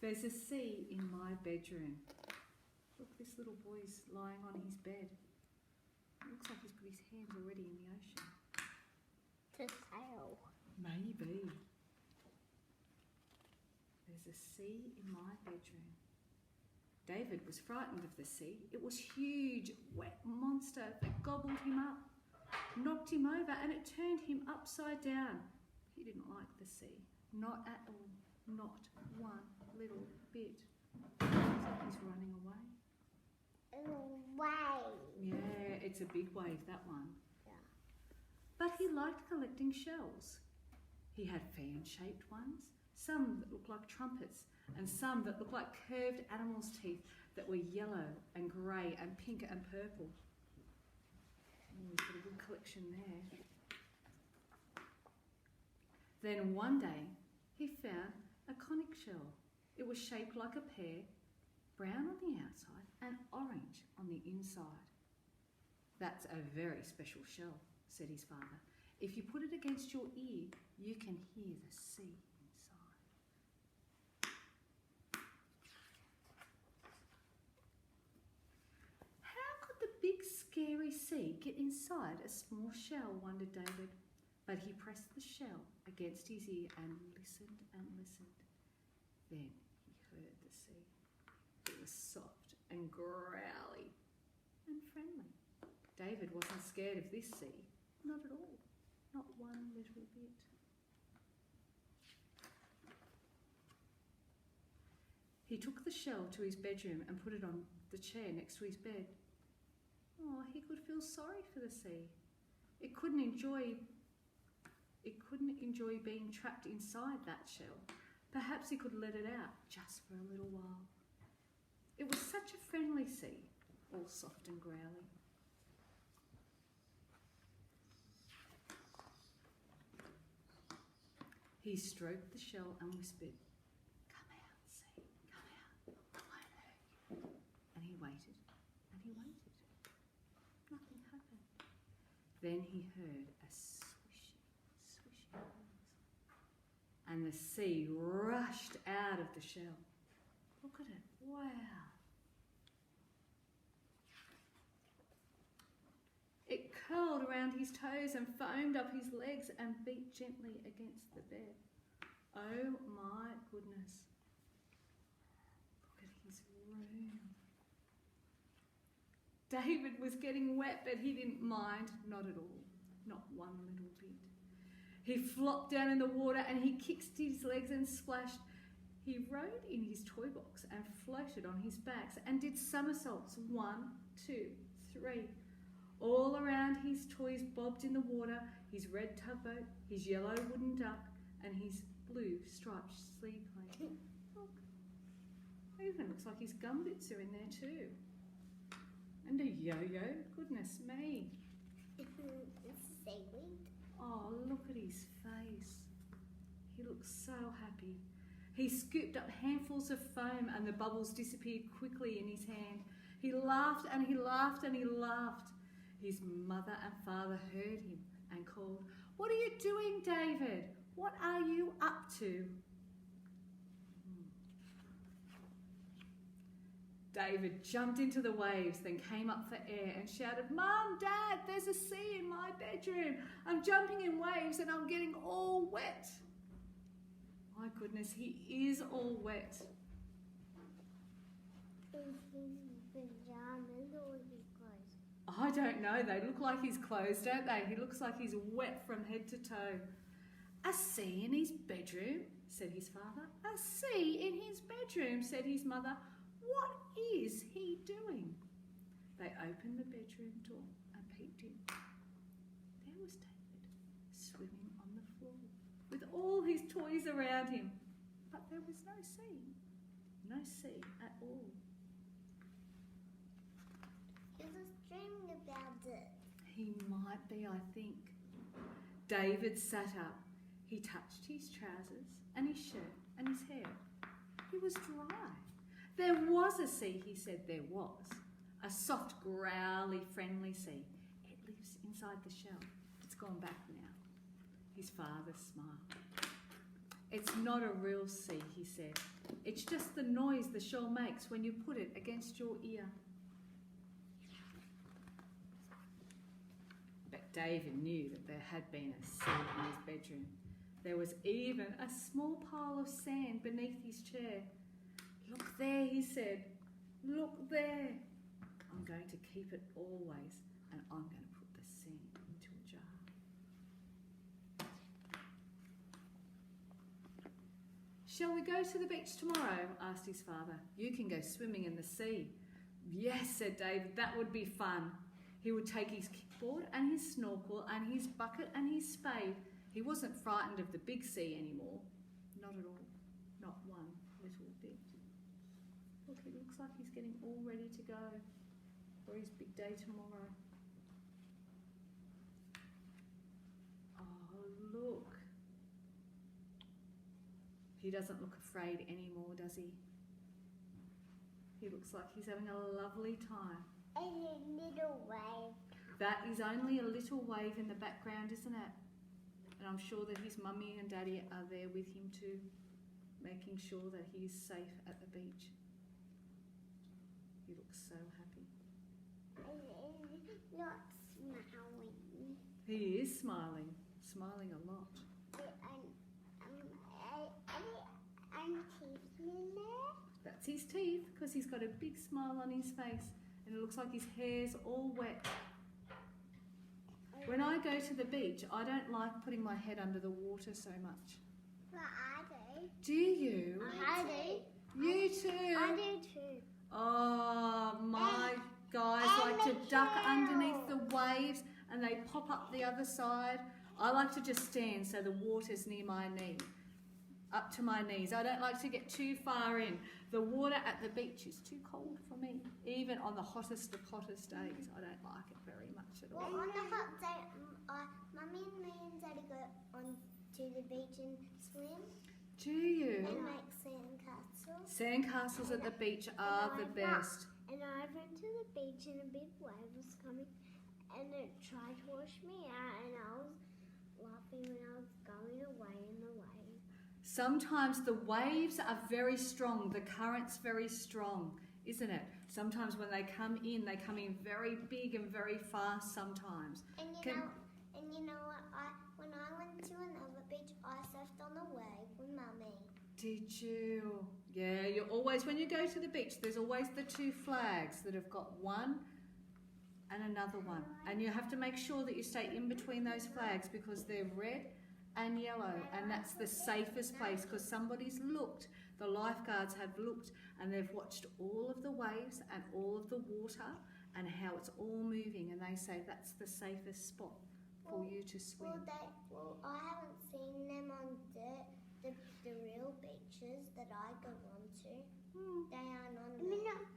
There's a sea in my bedroom. Look, this little boy's lying on his bed. It looks like he's put his hands already in the ocean. To sail. Maybe. There's a sea in my bedroom. David was frightened of the sea. It was a huge, wet monster that gobbled him up, knocked him over, and it turned him upside down. He didn't like the sea. Not at all. Not one little bit. Looks like he's running away. Wave. Yeah, it's a big wave, that one. Yeah. But he liked collecting shells. He had fan-shaped ones, some that looked like trumpets, and some that looked like curved animals' teeth that were yellow and grey and pink and purple. Oh, he's got a good collection there. Then one day, he found a conic shell. It was shaped like a pear, brown on the outside and orange on the inside. That's a very special shell, said his father. If you put it against your ear, you can hear the sea inside. How could the big scary sea get inside a small shell, wondered David. But he pressed the shell against his ear and listened and listened. Then he heard the sea. It was soft and growly and friendly. David wasn't scared of this sea, not at all, not one little bit. He took the shell to his bedroom and put it on the chair next to his bed. Oh, he could feel sorry for the sea. It couldn't enjoy being trapped inside that shell. Perhaps he could let it out just for a little while. It was such a friendly sea, all soft and growly. He stroked the shell and whispered, "Come out, sea, come out, I won't hurt you." And he waited, and he waited. Nothing happened. Then he heard a swishy, swishy noise. And the sea rushed out of the shell. Look at it, wow. It curled around his toes and foamed up his legs and beat gently against the bed. Oh my goodness. Look at his room. David was getting wet, but he didn't mind, not at all, not one little bit. He flopped down in the water and he kicked his legs and splashed. He rode in his toy box and floated on his back and did somersaults. 1, 2, 3. All around his toys bobbed in the water, his red tugboat, his yellow wooden duck, and his blue striped seaplane. Look, it even looks like his gumboots are in there too. And a yo-yo, goodness me. It's seaweed. Oh, look at his face. He looks so happy. He scooped up handfuls of foam and the bubbles disappeared quickly in his hand. He laughed and he laughed and he laughed. His mother and father heard him and called, "What are you doing, David? What are you up to?" David jumped into the waves, then came up for air and shouted, "Mum, Dad, there's a sea in my bedroom. I'm jumping in waves and I'm getting all wet." My goodness, he is all wet. Is his pajamas or his clothes? I don't know. They look like his clothes, don't they? He looks like he's wet from head to toe. "A sea in his bedroom?" said his father. "A sea in his bedroom?" said his mother. "What is he doing?" They opened the bedroom door and peeked in. There was David, swimming on the floor, with all his toys around him. But there was no sea. No sea at all. He was dreaming about it. He might be, I think. David sat up. He touched his trousers and his shirt and his hair. He was dry. There was a sea, he said there was. A soft, growly, friendly sea. It lives inside the shell. It's gone back now. His father smiled. It's not a real sea, he said. It's just the noise the shell makes when you put it against your ear. But David knew that there had been a sea in his bedroom. There was even a small pile of sand beneath his chair. Look there, he said. Look there. I'm going to keep it always, and I'm going to put the sand into a jar. Shall we go to the beach tomorrow? Asked his father. You can go swimming in the sea. Yes, said David, that would be fun. He would take his kickboard and his snorkel and his bucket and his spade. He wasn't frightened of the big sea anymore. Not at all. Not one little bit. Look, it looks like he's getting all ready to go for his big day tomorrow. Oh, look. He doesn't look afraid anymore, does he? He looks like he's having a lovely time. And a little wave. That is only a little wave in the background, isn't it? And I'm sure that his mummy and daddy are there with him too, making sure that he is safe at the beach. He looks so happy. And not smiling. He is smiling a lot. And teeth in there. That's his teeth, because he's got a big smile on his face, and it looks like his hair's all wet. When I go to the beach, I don't like putting my head under the water so much. But I do. Do you? I do. You too? I do too. Oh, my guys and like to the duck tail. underneath the waves and they pop up the other side. I like to just stand so the water's near my knee, up to my knees. I don't like to get too far in. The water at the beach is too cold for me. Even on the hottest of hottest days, I don't like it very much at all. Well, on the hot day, Mummy and me and Daddy go on to the beach and swim Do you? and make sandcastles. Sandcastles at the beach are the best. And I went to the beach and a big wave was coming and it tried to wash me out and I was laughing when I was going away in the wave. Sometimes the waves are very strong, the current's very strong, isn't it? Sometimes when they come in very big and very fast sometimes. And you know what? When I went to another beach, I surfed on the wave with Mummy. Did you? Yeah, you always, when you go to the beach, there's always the two flags that have got one and another one. And you have to make sure that you stay in between those flags because they're red and yellow, and that's the safest place because somebody's looked, the lifeguards have looked, and they've watched all of the waves and all of the water and how it's all moving, and they say that's the safest spot for you to swim. Well, I haven't seen them on the real beaches that I go on to. They aren't on there.